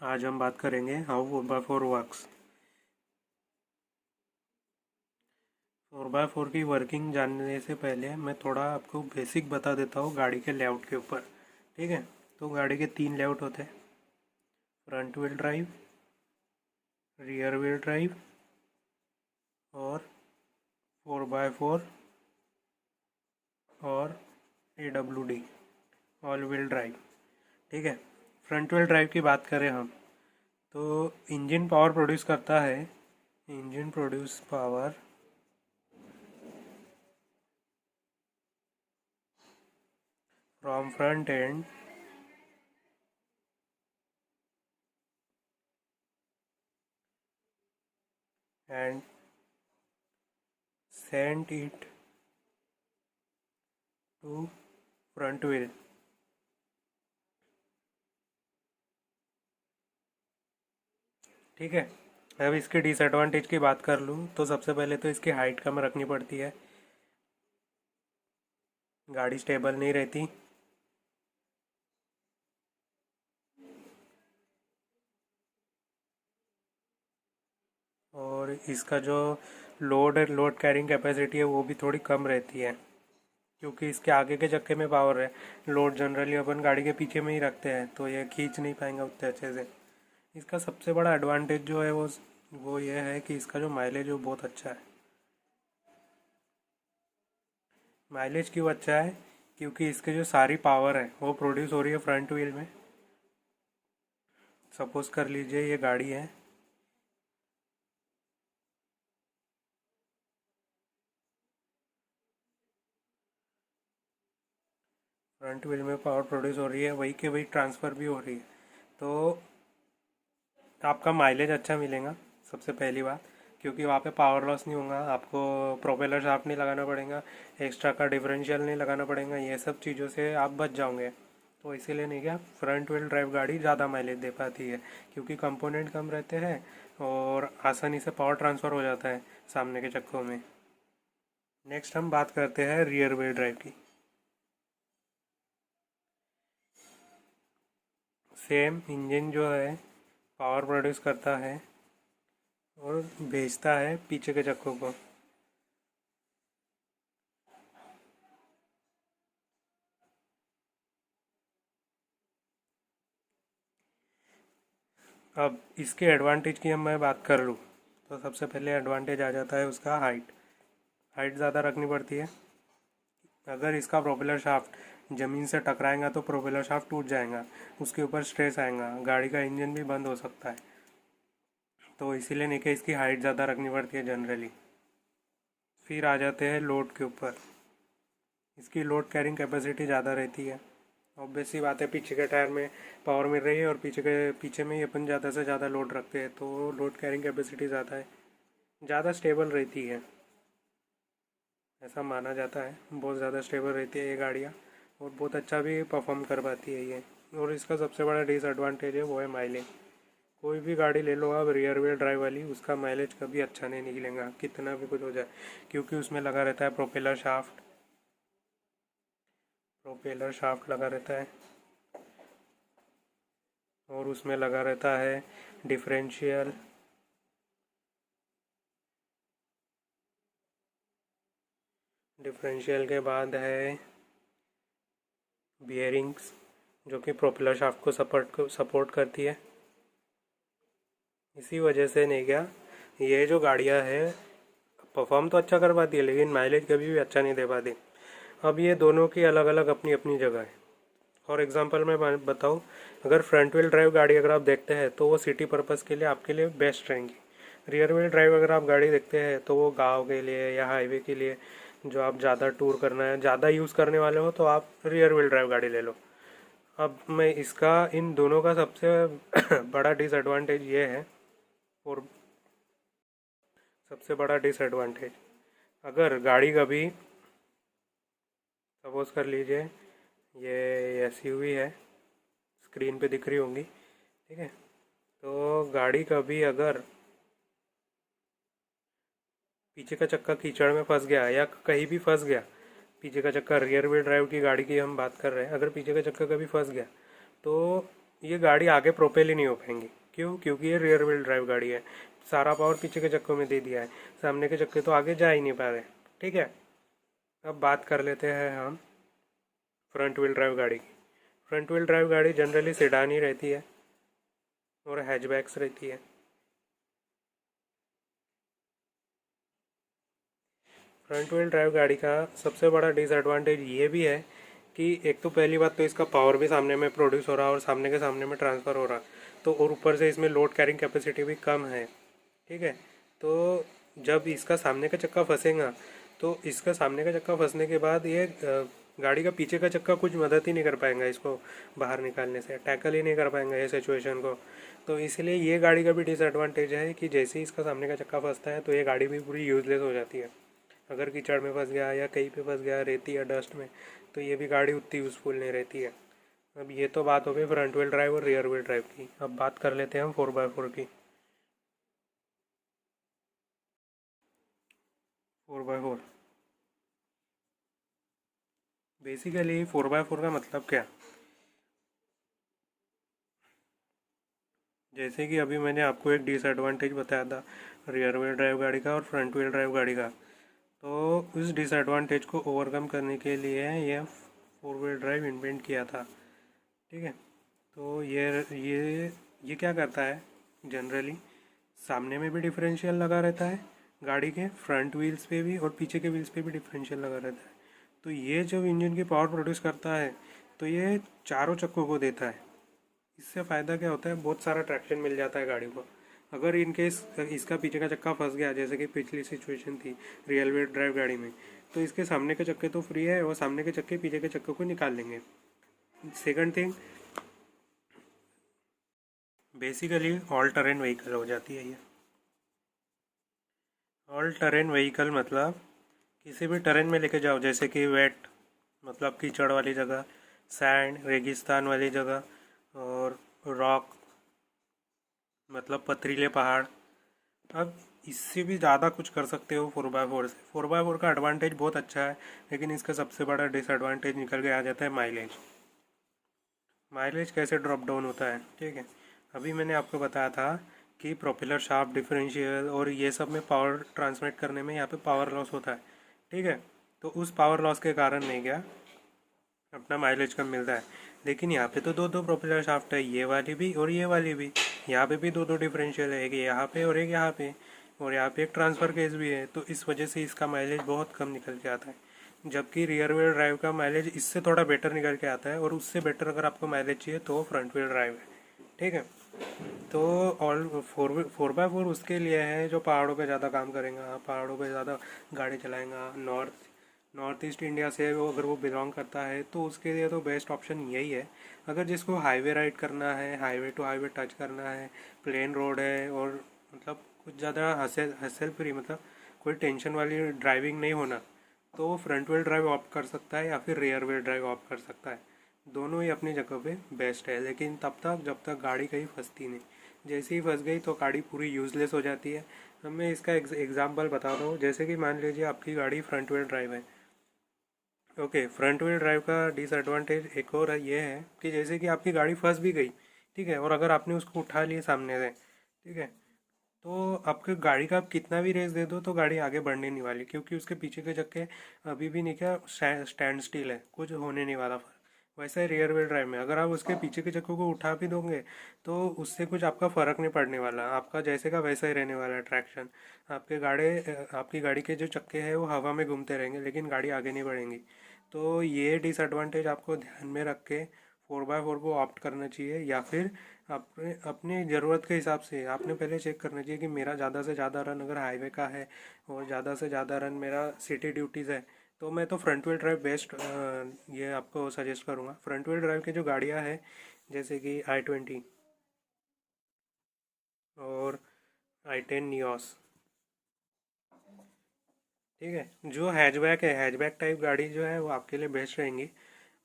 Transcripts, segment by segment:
आज हम बात करेंगे हाउ 4x4 वर्क्स। 4x4 की वर्किंग जानने से पहले मैं थोड़ा आपको बेसिक बता देता हूँ गाड़ी के लेआउट के ऊपर। ठीक है, तो गाड़ी के 3 लेआउट होते हैं: front wheel drive, rear wheel drive और 4x4 और AWD, ऑल व्हील ड्राइव। ठीक है, फ्रंट व्हील ड्राइव की बात करें हम तो इंजन पावर प्रोड्यूस करता है। Engine produce power from front end and send it to front wheel। ठीक है, अब इसके डिसएडवांटेज की बात कर लूँ तो सबसे पहले तो इसकी हाइट कम रखनी पड़ती है, गाड़ी स्टेबल नहीं रहती। और इसका जो लोड कैरिंग कैपेसिटी है वो भी थोड़ी कम रहती है, क्योंकि इसके आगे के चक्के में पावर है। लोड जनरली अपन गाड़ी के पीछे में ही रखते हैं तो ये खींच नहीं पाएंगे उतने अच्छे से। इसका सबसे बड़ा एडवांटेज जो है वो ये है कि इसका जो माइलेज वो बहुत अच्छा है। माइलेज क्यों अच्छा है? क्योंकि इसके जो सारी पावर है वो प्रोड्यूस हो रही है फ्रंट व्हील में। सपोज कर लीजिए ये गाड़ी है, फ्रंट व्हील में पावर प्रोड्यूस हो रही है, वही के वही ट्रांसफ़र भी हो रही है, तो आपका माइलेज अच्छा मिलेगा सबसे पहली बात। क्योंकि वहाँ पे पावर लॉस नहीं होगा, आपको प्रोपेलर शाफ्ट नहीं लगाना पड़ेगा, एक्स्ट्रा का डिफरेंशियल नहीं लगाना पड़ेगा, ये सब चीज़ों से आप बच जाओगे। तो इसीलिए नहीं क्या फ्रंट व्हील ड्राइव गाड़ी ज़्यादा माइलेज दे पाती है, क्योंकि कंपोनेंट कम रहते हैं और आसानी से पावर ट्रांसफ़र हो जाता है सामने के चक्कों में। नेक्स्ट हम बात करते हैं रियर व्हील ड्राइव की। सेम इंजन जो है पावर प्रोड्यूस करता है और भेजता है पीछे के चक्कों को। अब इसके एडवांटेज की हम मैं बात कर लूँ तो सबसे पहले एडवांटेज आ जाता है उसका हाइट। हाइट ज़्यादा रखनी पड़ती है। अगर इसका प्रोपेलर शाफ्ट ज़मीन से टकराएगा तो प्रोपेलर शाफ्ट टूट जाएगा, उसके ऊपर स्ट्रेस आएगा, गाड़ी का इंजन भी बंद हो सकता है। तो इसीलिए नहीं कि इसकी हाइट ज़्यादा रखनी पड़ती है जनरली। फिर आ जाते हैं लोड के ऊपर। इसकी लोड कैरिंग कैपेसिटी ज़्यादा रहती है। ऑब्वियस सी बात है, पीछे के टायर में पावर मिल रही है और पीछे में ही अपन ज़्यादा से ज़्यादा लोड रखते हैं, तो लोड कैरिंग कैपेसिटी ज़्यादा है, ज़्यादा स्टेबल रहती है, ऐसा माना जाता है। बहुत ज़्यादा स्टेबल रहती है ये गाड़ियाँ और बहुत अच्छा भी परफॉर्म कर पाती है ये। और इसका सबसे बड़ा डिसएडवांटेज है वो है माइलेज। कोई भी गाड़ी ले लो आप रियर व्हील ड्राइव वाली, उसका माइलेज कभी अच्छा नहीं निकलेगा कितना भी कुछ हो जाए, क्योंकि उसमें लगा रहता है प्रोपेलर शाफ्ट लगा रहता है और उसमें लगा रहता है डिफरेंशियल। डिफरेंशियल के बाद है बियरिंग्स, जो कि प्रोपेलर शाफ्ट को सपोर्ट करती है। इसी वजह से नहीं क्या ये जो गाड़ियाँ है परफॉर्म तो अच्छा कर पाती है लेकिन माइलेज कभी भी अच्छा नहीं दे पाती। अब ये दोनों की अलग अलग अपनी अपनी जगह है। फॉर एग्जांपल मैं बताऊँ, अगर फ्रंट व्हील ड्राइव गाड़ी अगर आप देखते हैं तो वो सिटी पर्पज़ के लिए आपके लिए बेस्ट रहेंगी। रियर व्हील ड्राइव अगर आप गाड़ी देखते हैं तो वो गांव के लिए या हाईवे के लिए, जो आप ज़्यादा टूर करना है, ज़्यादा यूज़ करने वाले हो, तो आप रियर व्हील ड्राइव गाड़ी ले लो। अब मैं इसका इन दोनों का सबसे बड़ा डिसएडवांटेज ये है, और सबसे बड़ा डिसएडवांटेज, अगर गाड़ी कभी सपोज कर लीजिए ये एसयूवी है, स्क्रीन पे दिख रही होंगी, ठीक है, तो गाड़ी कभी अगर पीछे का चक्का कीचड़ में फंस गया या कहीं भी फंस गया, पीछे का चक्का रियर व्हील ड्राइव की गाड़ी की हम बात कर रहे हैं, अगर पीछे का चक्का कभी फंस गया तो ये गाड़ी आगे प्रोपेल ही नहीं हो पाएंगी। क्यों? क्योंकि ये रियर व्हील ड्राइव गाड़ी है। सारा पावर पीछे के चक्कों में दे दिया है, सामने के चक्के तो आगे जा ही नहीं पा रहे। ठीक है, अब बात कर लेते हैं हम फ्रंट व्हील ड्राइव गाड़ी की। फ्रंट व्हील ड्राइव गाड़ी जनरली सेडान ही रहती है और हैचबैक्स रहती है। फ्रंट व्हील ड्राइव गाड़ी का सबसे बड़ा डिसएडवांटेज ये भी है कि एक तो पहली बात तो इसका पावर भी सामने में प्रोड्यूस हो रहा है और सामने के सामने में ट्रांसफ़र हो रहा, तो और ऊपर से इसमें लोड कैरिंग कैपेसिटी भी कम है। ठीक है, तो जब इसका सामने का चक्का फंसेगा तो इसका सामने का चक्का फंसने के बाद ये गाड़ी का पीछे का चक्का कुछ मदद ही नहीं कर पाएगा इसको बाहर निकालने से, टैकल ही नहीं कर पाएंगा ये सिचुएशन को। तो इसलिए ये गाड़ी का भी डिसएडवांटेज है कि जैसे ही इसका सामने का चक्का फंसता है तो ये गाड़ी भी पूरी यूजलेस हो जाती है। अगर कीचड़ में फंस गया या कहीं पे फंस गया, रेती या डस्ट में, तो ये भी गाड़ी उतनी यूज़फुल नहीं रहती है। अब ये तो बात हो गई फ्रंट व्हील ड्राइव और रियर व्हील ड्राइव की। अब बात कर लेते हैं हम 4x4 की। 4x4 बेसिकली 4x4 का मतलब क्या? जैसे कि अभी मैंने आपको एक डिसएडवांटेज बताया था रियर व्हील ड्राइव गाड़ी का और फ्रंट व्हील ड्राइव गाड़ी का, तो उस डिसएडवांटेज को ओवरकम करने के लिए ये 4 व्हील ड्राइव इन्वेंट किया था। ठीक है, तो ये क्या करता है, जनरली सामने में भी डिफरेंशियल लगा रहता है, गाड़ी के फ्रंट व्हील्स पे भी और पीछे के व्हील्स पे भी डिफरेंशियल लगा रहता है। तो ये जब इंजन की पावर प्रोड्यूस करता है तो ये चारों चक्कों को देता है। इससे फ़ायदा क्या होता है, बहुत सारा ट्रैक्शन मिल जाता है गाड़ी को। अगर इनकेस इसका पीछे का चक्का फंस गया, जैसे कि पिछली सिचुएशन थी रियल व्हील ड्राइव गाड़ी में, तो इसके सामने के चक्के तो फ्री है और सामने के चक्के पीछे के चक्के को निकाल लेंगे। Second thing, basically all train vehicle हो जाती है ये। ऑल टरेन व्हीकल मतलब किसी भी टरेन में लेके जाओ, जैसे कि वेट मतलब कीचड़ वाली जगह, सैंड रेगिस्तान वाली जगह, और रॉक मतलब पथरीले पहाड़। अब इससे भी ज़्यादा कुछ कर सकते हो 4x4 से। 4x4 का एडवांटेज बहुत अच्छा है, लेकिन इसका सबसे बड़ा डिसएडवांटेज निकल के आ जाता है माइलेज। माइलेज कैसे ड्रॉप डाउन होता है? ठीक है, अभी मैंने आपको बताया था कि प्रोपेलर शाफ्ट, डिफरेंशियल और ये सब में पावर ट्रांसमिट करने में यहाँ पे पावर लॉस होता है। ठीक है, तो उस पावर लॉस के कारण नहीं क्या अपना माइलेज कम मिलता है। लेकिन यहाँ पे तो दो दो प्रोपेलर शाफ्ट है, ये वाली भी और ये वाली भी। यहाँ पे भी दो दो डिफरेंशियल है, एक यहाँ पे और एक यहाँ पे, और यहाँ पे एक ट्रांसफ़र केस भी है। तो इस वजह से इसका माइलेज बहुत कम निकल के आता है। जबकि रियर व्हील ड्राइव का माइलेज इससे थोड़ा बेटर निकल के आता है, और उससे बेटर अगर आपको माइलेज चाहिए तो फ्रंट व्हील ड्राइव है। ठीक है, तो ऑल 4x4 उसके लिए है जो पहाड़ों पे ज़्यादा काम करेगा, पहाड़ों पे ज़्यादा गाड़ी चलाएगा। नॉर्थ ईस्ट इंडिया से वो अगर वो बिलोंग करता है तो उसके लिए तो बेस्ट ऑप्शन यही है। अगर जिसको हाईवे राइड करना है, हाईवे टू हाईवे टच करना है, प्लेन रोड है, और मतलब कुछ ज़्यादा हसल फ्री, मतलब कोई टेंशन वाली ड्राइविंग नहीं होना, तो वो फ्रंट व्हील ड्राइव ऑप्ट कर सकता है या फिर रियर व्हील ड्राइव ऑप्ट कर सकता है। दोनों ही अपनी जगह पे बेस्ट है, लेकिन तब तक जब तक गाड़ी कहीं फंसती नहीं। जैसे ही फंस गई तो गाड़ी पूरी यूज़लेस हो जाती है। अब मैं इसका एग्जांपल बता रहा हूँ। जैसे कि मान लीजिए आपकी गाड़ी फ्रंट व्हील ड्राइव है। ओके, फ्रंट व्हील ड्राइव का डिसएडवांटेज एक और ये है कि जैसे कि आपकी गाड़ी फंस भी गई, ठीक है, और अगर आपने उसको उठा लिया सामने से, ठीक है, तो आपके गाड़ी का आप कितना भी रेस दे दो तो गाड़ी आगे बढ़ने नहीं वाली, क्योंकि उसके पीछे के चक्के अभी भी नहीं क्या स्टैंड स्टिल है, कुछ होने नहीं वाला। वैसा ही रियर व्हील ड्राइव में अगर आप उसके पीछे के चक्कों को उठा भी दोगे तो उससे कुछ आपका फ़र्क नहीं पड़ने वाला, आपका जैसे का वैसा ही रहने वाला है ट्रैक्शन। आपकी गाड़ी के जो चक्के हैं वो हवा में घूमते रहेंगे, लेकिन गाड़ी आगे नहीं बढ़ेंगी। तो ये डिसएडवांटेज आपको ध्यान में रख के 4x4 को ऑप्ट करना चाहिए, या फिर अपने अपनी ज़रूरत के हिसाब से आपने पहले चेक करना चाहिए कि मेरा ज़्यादा से ज़्यादा रन अगर हाईवे का है और ज़्यादा से ज़्यादा रन मेरा सिटी ड्यूटीज़ है, तो मैं तो फ्रंट व्हील ड्राइव बेस्ट ये आपको सजेस्ट करूँगा। फ्रंट व्हील ड्राइव की जो गाड़ियाँ हैं, जैसे कि i20 और i10 नियोस, ठीक है, जो हैचबैक है, हैचबैक टाइप गाड़ी जो है वो आपके लिए बेस्ट रहेंगी।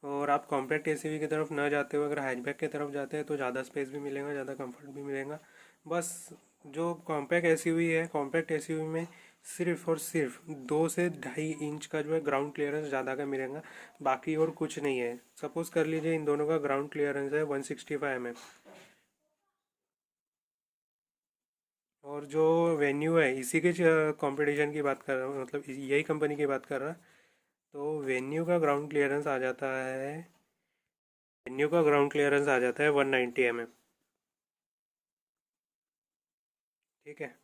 और आप कॉम्पैक्ट एसयूवी की तरफ ना जाते हो, अगर हैचबैक की तरफ जाते हैं तो ज़्यादा स्पेस भी मिलेगा, ज़्यादा कंफर्ट भी मिलेगा। बस जो कॉम्पैक्ट एसयूवी है, कॉम्पैक्ट एसयूवी में सिर्फ और सिर्फ 2 से 2.5 इंच का जो है ग्राउंड क्लियरेंस ज़्यादा का मिलेगा, बाकी और कुछ नहीं है। सपोज कर लीजिए इन दोनों का ग्राउंड क्लियरेंस है 165 mm, और जो वेन्यू है इसी के कंपटीशन की बात कर रहा हूँ, मतलब यही कंपनी की बात कर रहा, तो वेन्यू का ग्राउंड क्लियरेंस आ जाता है 190 mm। ठीक है,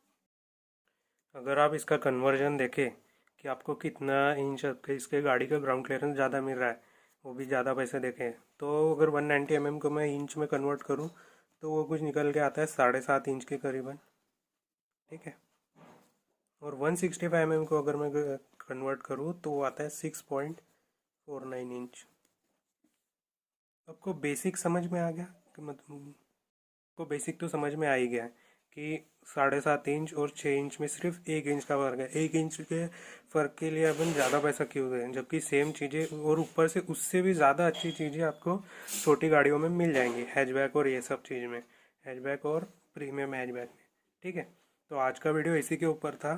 अगर आप इसका कन्वर्जन देखें कि आपको कितना इंच आपके इसके गाड़ी का ग्राउंड क्लियरेंस ज़्यादा मिल रहा है, वो भी ज़्यादा पैसे देखें, तो अगर 190 mm को मैं इंच में कन्वर्ट करूँ तो वो कुछ निकल के आता है 7.5 इंच के करीबन। ठीक है, और 165 mm को अगर मैं कन्वर्ट करूँ तो वो आता है 6.49 इंच। आपको बेसिक समझ में आ गया कि मतलब को बेसिक तो समझ में आ ही गया है कि 7.5 इंच और 6 इंच में सिर्फ 1 इंच का फ़र्क है। 1 इंच के फ़र्क के लिए अपन ज़्यादा पैसा क्यों दें, जबकि सेम चीज़ें और ऊपर से उससे भी ज़्यादा अच्छी चीज़ें आपको छोटी गाड़ियों में मिल जाएंगी, हैचबैक और ये सब चीज़ में, हैचबैक और प्रीमियम हैचबैक में। ठीक है, तो आज का वीडियो इसी के ऊपर था।